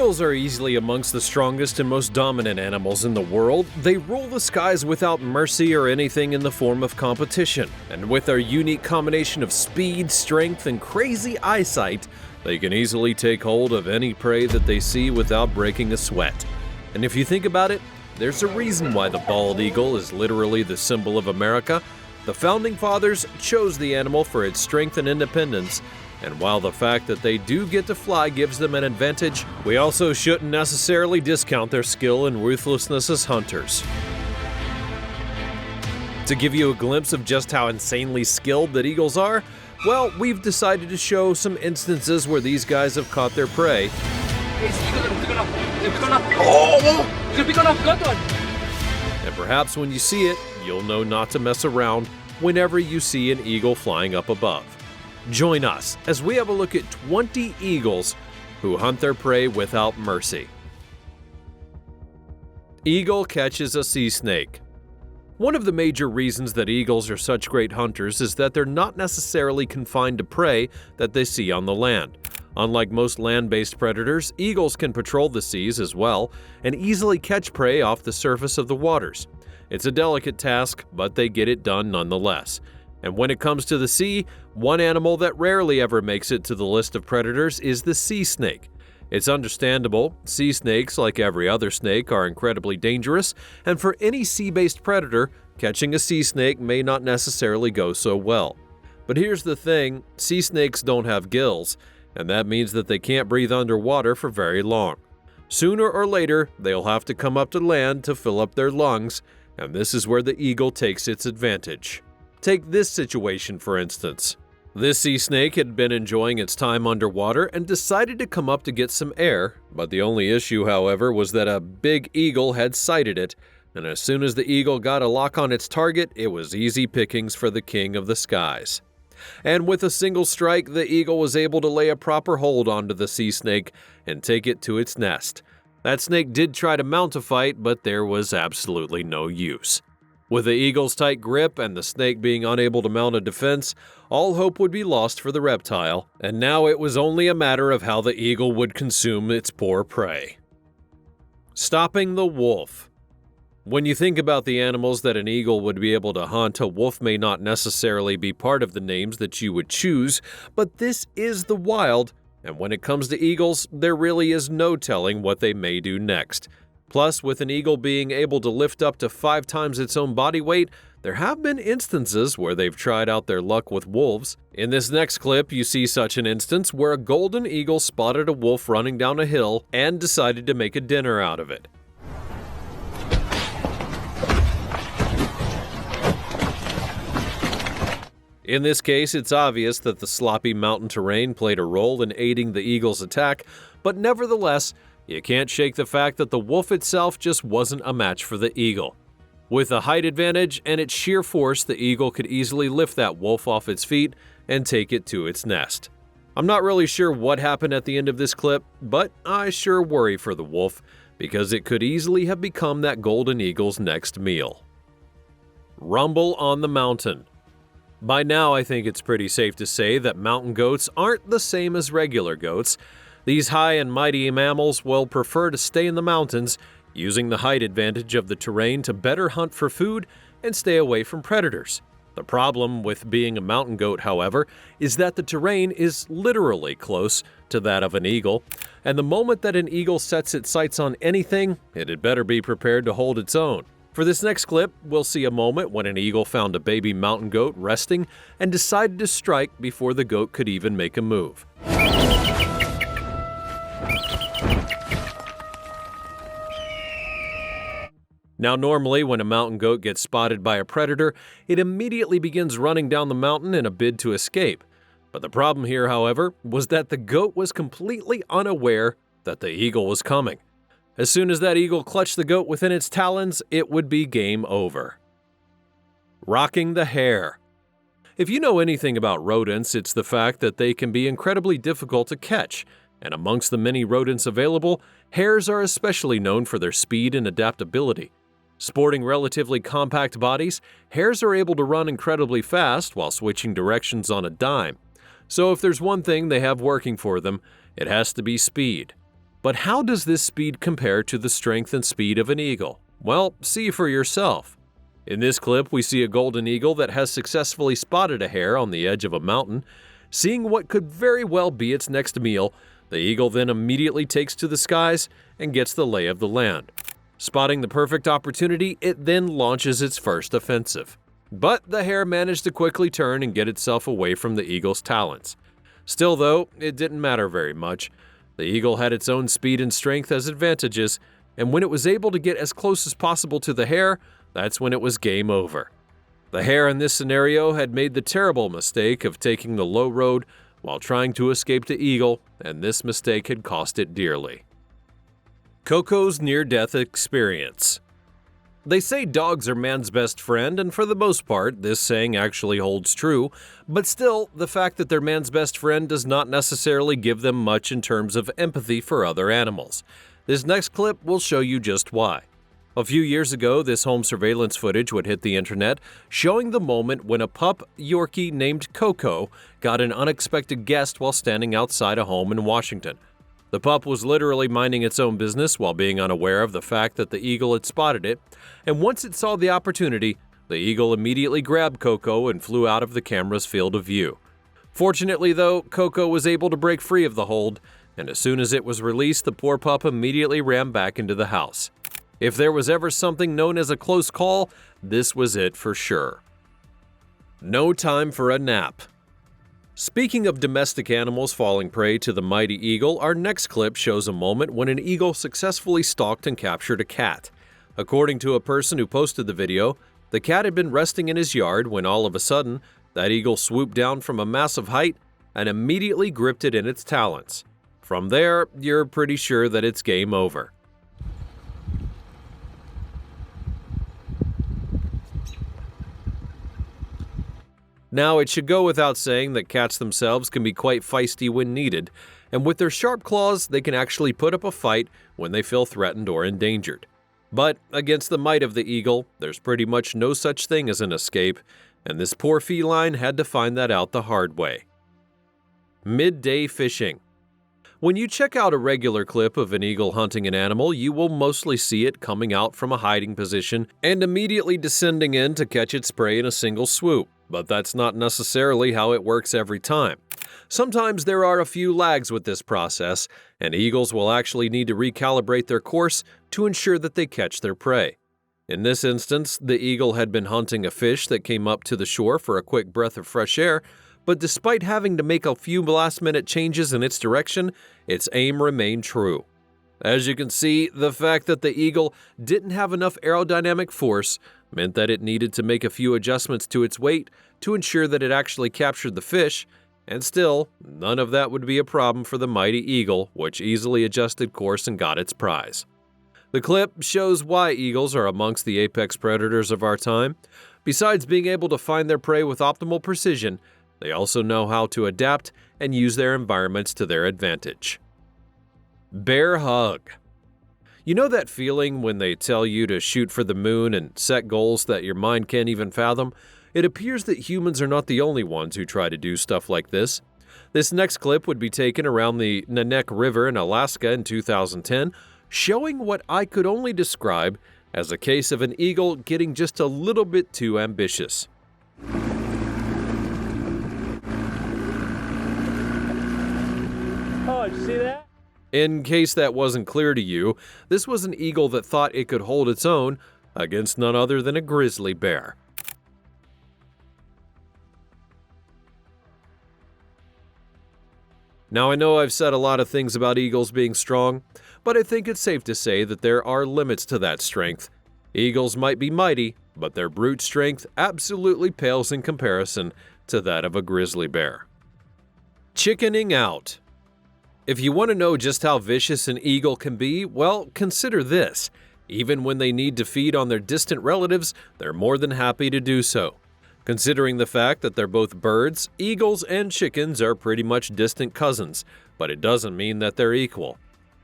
Eagles are easily amongst the strongest and most dominant animals in the world. They rule the skies without mercy or anything in the form of competition. And with their unique combination of speed, strength, and crazy eyesight, they can easily take hold of any prey that they see without breaking a sweat. And if you think about it, there's a reason why the bald eagle is literally the symbol of America. The Founding Fathers chose the animal for its strength and independence. And while the fact that they do get to fly gives them an advantage, we also shouldn't necessarily discount their skill and ruthlessness as hunters. To give you a glimpse of just how insanely skilled that eagles are, well, we've decided to show some instances where these guys have caught their prey. And perhaps when you see it, you'll know not to mess around whenever you see an eagle flying up above. Join us as we have a look at 20 eagles who hunt their prey without mercy. Eagle catches a sea snake. One of the major reasons that eagles are such great hunters is that they're not necessarily confined to prey that they see on the land. Unlike most land-based predators, eagles can patrol the seas as well and easily catch prey off the surface of the waters. It's a delicate task, but they get it done nonetheless. And when it comes to the sea, one animal that rarely ever makes it to the list of predators is the sea snake. It's understandable. Sea snakes, like every other snake, are incredibly dangerous, and for any sea-based predator, catching a sea snake may not necessarily go so well. But here's the thing, sea snakes don't have gills, and that means that they can't breathe underwater for very long. Sooner or later, they'll have to come up to land to fill up their lungs, and this is where the eagle takes its advantage. Take this situation, for instance. This sea snake had been enjoying its time underwater and decided to come up to get some air, but the only issue, however, was that a big eagle had sighted it, and as soon as the eagle got a lock on its target, it was easy pickings for the king of the skies. And with a single strike, the eagle was able to lay a proper hold onto the sea snake and take it to its nest. That snake did try to mount a fight, but there was absolutely no use. With the eagle's tight grip and the snake being unable to mount a defense, all hope would be lost for the reptile, and now it was only a matter of how the eagle would consume its poor prey. Stopping the wolf. When you think about the animals that an eagle would be able to hunt, a wolf may not necessarily be part of the names that you would choose, but this is the wild, and when it comes to eagles, there really is no telling what they may do next. Plus, with an eagle being able to lift up to 5 times its own body weight, there have been instances where they've tried out their luck with wolves. In this next clip, you see such an instance where a golden eagle spotted a wolf running down a hill and decided to make a dinner out of it. In this case, it's obvious that the sloppy mountain terrain played a role in aiding the eagle's attack, but nevertheless, you can't shake the fact that the wolf itself just wasn't a match for the eagle. With a height advantage and its sheer force, the eagle could easily lift that wolf off its feet and take it to its nest. I'm not really sure what happened at the end of this clip, but I sure worry for the wolf because it could easily have become that golden eagle's next meal. Rumble on the mountain. By now, I think it's pretty safe to say that mountain goats aren't the same as regular goats. These high and mighty mammals will prefer to stay in the mountains, using the height advantage of the terrain to better hunt for food and stay away from predators. The problem with being a mountain goat, however, is that the terrain is literally close to that of an eagle, and the moment that an eagle sets its sights on anything, it had better be prepared to hold its own. For this next clip, we'll see a moment when an eagle found a baby mountain goat resting and decided to strike before the goat could even make a move. Now, normally when a mountain goat gets spotted by a predator, it immediately begins running down the mountain in a bid to escape. But the problem here, however, was that the goat was completely unaware that the eagle was coming. As soon as that eagle clutched the goat within its talons, it would be game over. Rocking the hare. If you know anything about rodents, it's the fact that they can be incredibly difficult to catch, and amongst the many rodents available, hares are especially known for their speed and adaptability. Sporting relatively compact bodies, hares are able to run incredibly fast while switching directions on a dime. So if there's one thing they have working for them, it has to be speed. But how does this speed compare to the strength and speed of an eagle? Well, see for yourself. In this clip, we see a golden eagle that has successfully spotted a hare on the edge of a mountain. Seeing what could very well be its next meal, the eagle then immediately takes to the skies and gets the lay of the land. Spotting the perfect opportunity, it then launches its first offensive. But the hare managed to quickly turn and get itself away from the eagle's talons. Still though, it didn't matter very much. The eagle had its own speed and strength as advantages, and when it was able to get as close as possible to the hare, that's when it was game over. The hare in this scenario had made the terrible mistake of taking the low road while trying to escape the eagle, and this mistake had cost it dearly. Coco's near-death experience. They say dogs are man's best friend, and for the most part, this saying actually holds true, but still, the fact that they're man's best friend does not necessarily give them much in terms of empathy for other animals. This next clip will show you just why. A few years ago, this home surveillance footage would hit the internet, showing the moment when a pup Yorkie named Coco got an unexpected guest while standing outside a home in Washington. The pup was literally minding its own business while being unaware of the fact that the eagle had spotted it, and once it saw the opportunity, the eagle immediately grabbed Coco and flew out of the camera's field of view. Fortunately though, Coco was able to break free of the hold, and as soon as it was released, the poor pup immediately ran back into the house. If there was ever something known as a close call, this was it for sure. No time for a nap. Speaking of domestic animals falling prey to the mighty eagle, our next clip shows a moment when an eagle successfully stalked and captured a cat. According to a person who posted the video, the cat had been resting in his yard when all of a sudden, that eagle swooped down from a massive height and immediately gripped it in its talons. From there, you're pretty sure that it's game over. Now, it should go without saying that cats themselves can be quite feisty when needed, and with their sharp claws, they can actually put up a fight when they feel threatened or endangered. But against the might of the eagle, there's pretty much no such thing as an escape, and this poor feline had to find that out the hard way. Midday fishing. When you check out a regular clip of an eagle hunting an animal, you will mostly see it coming out from a hiding position and immediately descending in to catch its prey in a single swoop. But that's not necessarily how it works every time. Sometimes there are a few lags with this process, and eagles will actually need to recalibrate their course to ensure that they catch their prey. In this instance, the eagle had been hunting a fish that came up to the shore for a quick breath of fresh air, but despite having to make a few last-minute changes in its direction, its aim remained true. As you can see, the fact that the eagle didn't have enough aerodynamic force meant that it needed to make a few adjustments to its weight to ensure that it actually captured the fish, and still, none of that would be a problem for the mighty eagle, which easily adjusted course and got its prize. The clip shows why eagles are amongst the apex predators of our time. Besides being able to find their prey with optimal precision, they also know how to adapt and use their environments to their advantage. Bear hug. You know that feeling when they tell you to shoot for the moon and set goals that your mind can't even fathom? It appears that humans are not the only ones who try to do stuff like this. This next clip would be taken around the Nanek River in Alaska in 2010, showing what I could only describe as a case of an eagle getting just a little bit too ambitious. Oh, did you see that? In case that wasn't clear to you, this was an eagle that thought it could hold its own against none other than a grizzly bear. Now, I know I've said a lot of things about eagles being strong, but I think it's safe to say that there are limits to that strength. Eagles might be mighty, but their brute strength absolutely pales in comparison to that of a grizzly bear. Chickening out. If you want to know just how vicious an eagle can be, well, consider this. Even when they need to feed on their distant relatives, they're more than happy to do so. Considering the fact that they're both birds, eagles and chickens are pretty much distant cousins, but it doesn't mean that they're equal.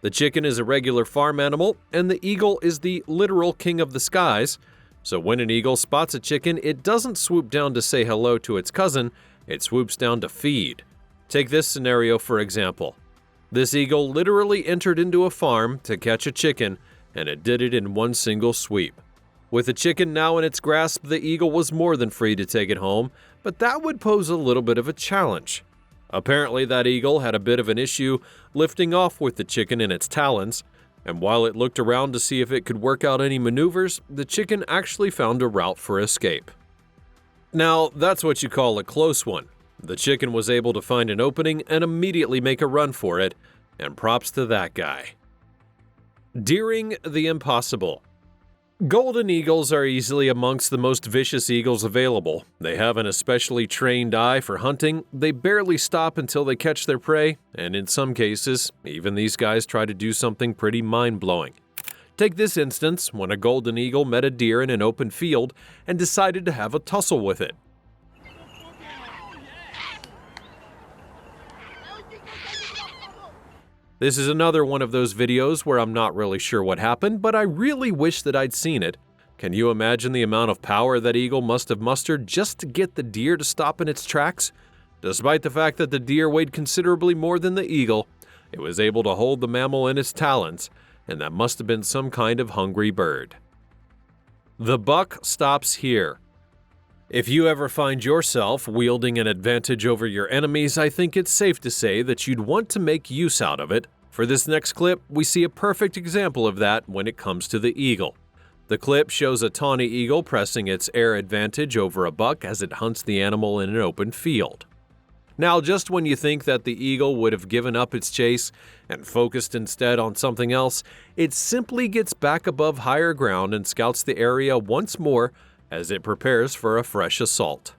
The chicken is a regular farm animal, and the eagle is the literal king of the skies. So when an eagle spots a chicken, it doesn't swoop down to say hello to its cousin, it swoops down to feed. Take this scenario for example. This eagle literally entered into a farm to catch a chicken, and it did it in one single sweep. With the chicken now in its grasp, the eagle was more than free to take it home, but that would pose a little bit of a challenge. Apparently, that eagle had a bit of an issue lifting off with the chicken in its talons, and while it looked around to see if it could work out any maneuvers, the chicken actually found a route for escape. Now, that's what you call a close one. The chicken was able to find an opening and immediately make a run for it, and props to that guy. Daring the impossible. Golden eagles are easily amongst the most vicious eagles available. They have an especially trained eye for hunting, they barely stop until they catch their prey, and in some cases, even these guys try to do something pretty mind-blowing. Take this instance when a golden eagle met a deer in an open field and decided to have a tussle with it. This is another one of those videos where I'm not really sure what happened, but I really wish that I'd seen it. Can you imagine the amount of power that eagle must have mustered just to get the deer to stop in its tracks? Despite the fact that the deer weighed considerably more than the eagle, it was able to hold the mammal in its talons, and that must have been some kind of hungry bird. The buck stops here. If you ever find yourself wielding an advantage over your enemies, I think it's safe to say that you'd want to make use out of it. For this next clip, we see a perfect example of that when it comes to the eagle. The clip shows a tawny eagle pressing its air advantage over a buck as it hunts the animal in an open field. Now, just when you think that the eagle would have given up its chase and focused instead on something else, it simply gets back above higher ground and scouts the area once more as it prepares for a fresh assault.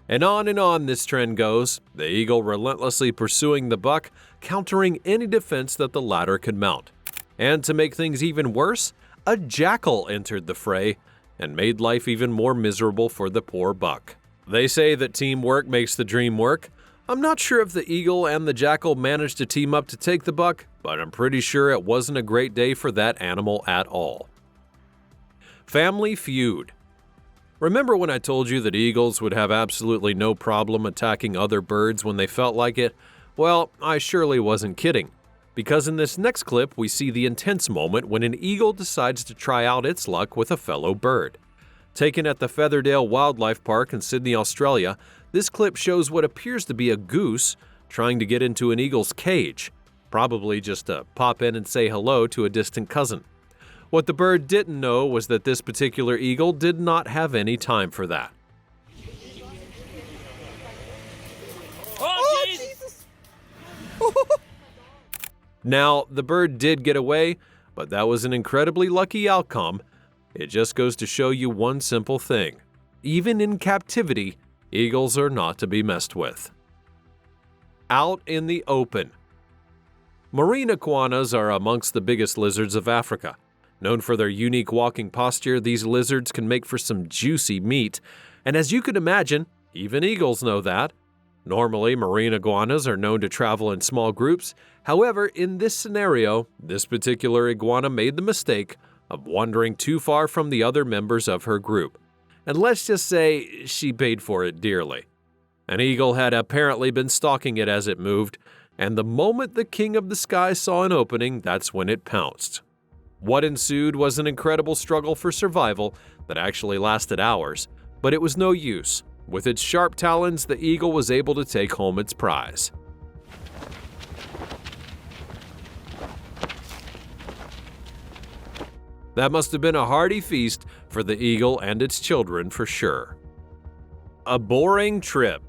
And on this trend goes, the eagle relentlessly pursuing the buck, countering any defense that the latter could mount. And to make things even worse, a jackal entered the fray and made life even more miserable for the poor buck. They say that teamwork makes the dream work. I'm not sure if the eagle and the jackal managed to team up to take the buck, but I'm pretty sure it wasn't a great day for that animal at all. Family feud. Remember when I told you that eagles would have absolutely no problem attacking other birds when they felt like it? Well, I surely wasn't kidding. Because in this next clip, we see the intense moment when an eagle decides to try out its luck with a fellow bird. Taken at the Featherdale Wildlife Park in Sydney, Australia, this clip shows what appears to be a goose trying to get into an eagle's cage, probably just to pop in and say hello to a distant cousin. What the bird didn't know was that this particular eagle did not have any time for that. Oh, Jesus! Now, the bird did get away, but that was an incredibly lucky outcome. It just goes to show you one simple thing. Even in captivity, eagles are not to be messed with. Out in the open. Marine iguanas are amongst the biggest lizards of Africa. Known for their unique walking posture, these lizards can make for some juicy meat, and as you can imagine, even eagles know that. Normally, marine iguanas are known to travel in small groups. However, in this scenario, this particular iguana made the mistake of wandering too far from the other members of her group. And let's just say she paid for it dearly. An eagle had apparently been stalking it as it moved, and the moment the king of the sky saw an opening, that's when it pounced. What ensued was an incredible struggle for survival that actually lasted hours, but it was no use. With its sharp talons, the eagle was able to take home its prize. That must have been a hearty feast for the eagle and its children for sure. A boring trip.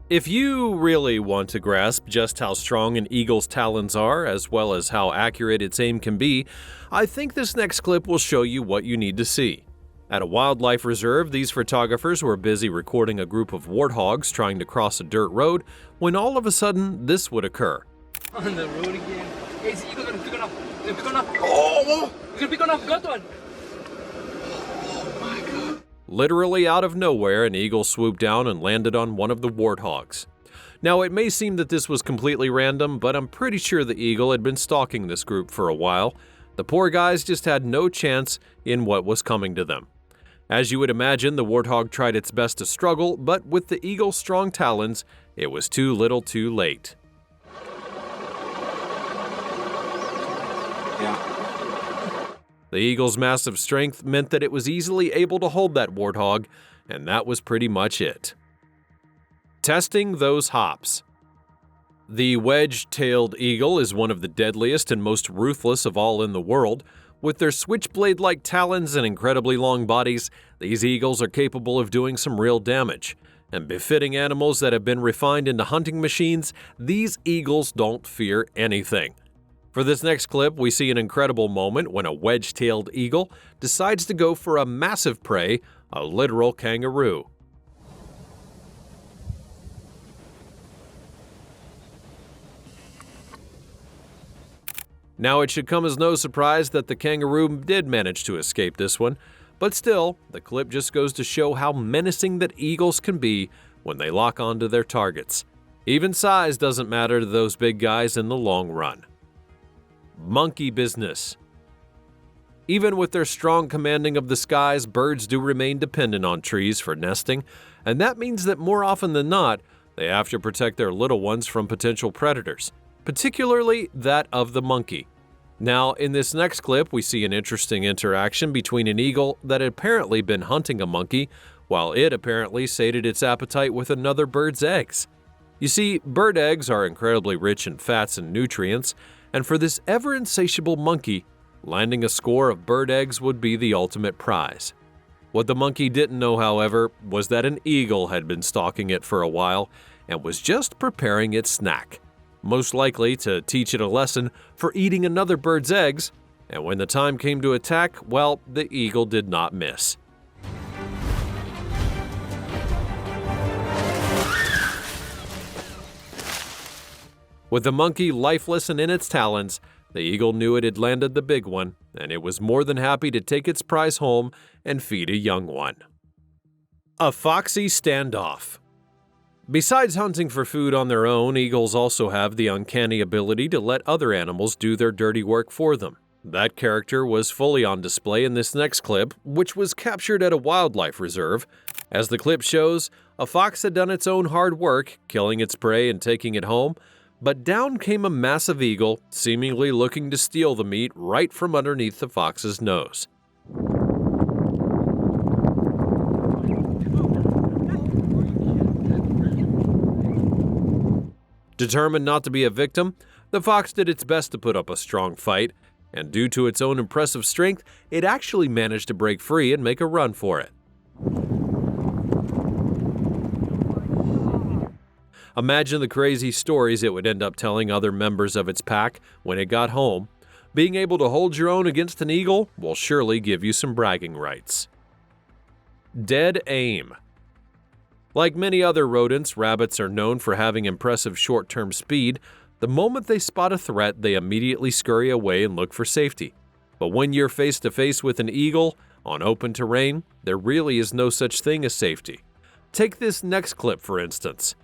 If you really want to grasp just how strong an eagle's talons are, as well as how accurate its aim can be, I think this next clip will show you what you need to see. At a wildlife reserve, these photographers were busy recording a group of warthogs trying to cross a dirt road when all of a sudden this would occur. On the road again. Hey, is the eagle gonna pick one up? They're pick one up. Oh! You're gonna pick one up. Got one. Oh my God. Literally out of nowhere, an eagle swooped down and landed on one of the warthogs. Now, it may seem that this was completely random, but I'm pretty sure the eagle had been stalking this group for a while. The poor guys just had no chance in what was coming to them. As you would imagine, the warthog tried its best to struggle, but with the eagle's strong talons, it was too little too late. Yeah. The eagle's massive strength meant that it was easily able to hold that warthog, and that was pretty much it. Testing those hops. The wedge-tailed eagle is one of the deadliest and most ruthless of all in the world. With their switchblade-like talons and incredibly long bodies, these eagles are capable of doing some real damage. And befitting animals that have been refined into hunting machines, these eagles don't fear anything. For this next clip, we see an incredible moment when a wedge-tailed eagle decides to go for a massive prey, a literal kangaroo. Now, it should come as no surprise that the kangaroo did manage to escape this one, but still, the clip just goes to show how menacing that eagles can be when they lock onto their targets. Even size doesn't matter to those big guys in the long run. Monkey business. Even with their strong commanding of the skies, birds do remain dependent on trees for nesting, and that means that more often than not, they have to protect their little ones from potential predators, particularly that of the monkey. Now, in this next clip, we see an interesting interaction between an eagle that had apparently been hunting a monkey, while it apparently sated its appetite with another bird's eggs. You see, bird eggs are incredibly rich in fats and nutrients, and for this ever-insatiable monkey, landing a score of bird eggs would be the ultimate prize. What the monkey didn't know, however, was that an eagle had been stalking it for a while and was just preparing its snack, most likely to teach it a lesson for eating another bird's eggs, and when the time came to attack, well, the eagle did not miss. With the monkey lifeless and in its talons, the eagle knew it had landed the big one, and it was more than happy to take its prize home and feed a young one. A foxy standoff. Besides hunting for food on their own, eagles also have the uncanny ability to let other animals do their dirty work for them. That character was fully on display in this next clip, which was captured at a wildlife reserve. As the clip shows, a fox had done its own hard work, killing its prey and taking it home, but down came a massive eagle, seemingly looking to steal the meat right from underneath the fox's nose. Determined not to be a victim, the fox did its best to put up a strong fight, and due to its own impressive strength, it actually managed to break free and make a run for it. Imagine the crazy stories it would end up telling other members of its pack when it got home. Being able to hold your own against an eagle will surely give you some bragging rights. Dead aim. Like many other rodents, rabbits are known for having impressive short-term speed. The moment they spot a threat, they immediately scurry away and look for safety. But when you're face-to-face with an eagle on open terrain, there really is no such thing as safety. Take this next clip, for instance.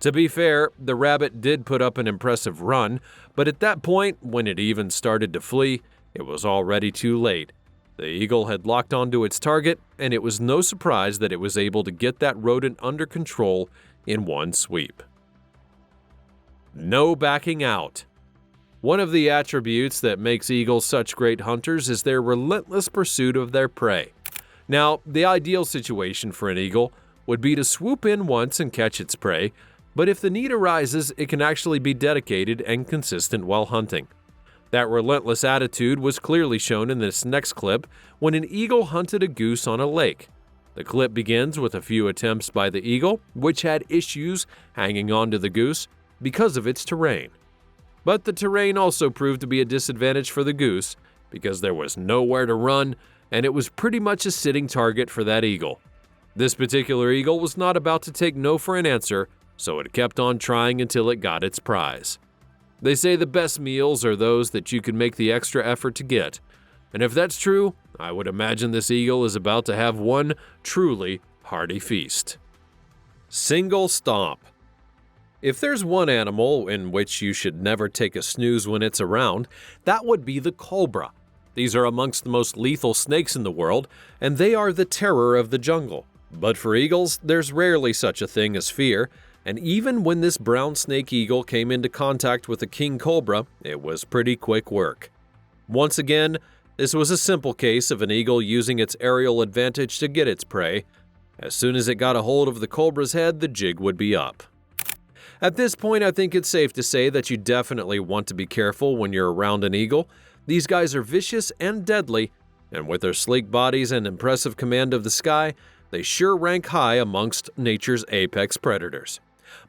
To be fair, the rabbit did put up an impressive run, but at that point, when it even started to flee, it was already too late. The eagle had locked onto its target, and it was no surprise that it was able to get that rodent under control in one sweep. No backing out. One of the attributes that makes eagles such great hunters is their relentless pursuit of their prey. Now, the ideal situation for an eagle would be to swoop in once and catch its prey, but if the need arises, it can actually be dedicated and consistent while hunting. That relentless attitude was clearly shown in this next clip when an eagle hunted a goose on a lake. The clip begins with a few attempts by the eagle, which had issues hanging on to the goose because of its terrain. But the terrain also proved to be a disadvantage for the goose because there was nowhere to run, and it was pretty much a sitting target for that eagle. This particular eagle was not about to take no for an answer, so it kept on trying until it got its prize. They say the best meals are those that you can make the extra effort to get. And if that's true, I would imagine this eagle is about to have one truly hearty feast. Single stomp. If there's one animal in which you should never take a snooze when it's around, that would be the cobra. These are amongst the most lethal snakes in the world, and they are the terror of the jungle. But for eagles, there's rarely such a thing as fear, and even when this brown snake eagle came into contact with a king cobra, it was pretty quick work. Once again, this was a simple case of an eagle using its aerial advantage to get its prey. As soon as it got a hold of the cobra's head, the jig would be up. At this point, I think it's safe to say that you definitely want to be careful when you're around an eagle. These guys are vicious and deadly, and with their sleek bodies and impressive command of the sky, they sure rank high amongst nature's apex predators.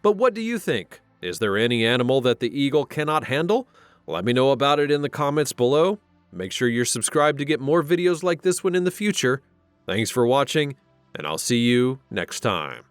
But what do you think? Is there any animal that the eagle cannot handle? Let me know about it in the comments below. Make sure you're subscribed to get more videos like this one in the future. Thanks for watching, and I'll see you next time.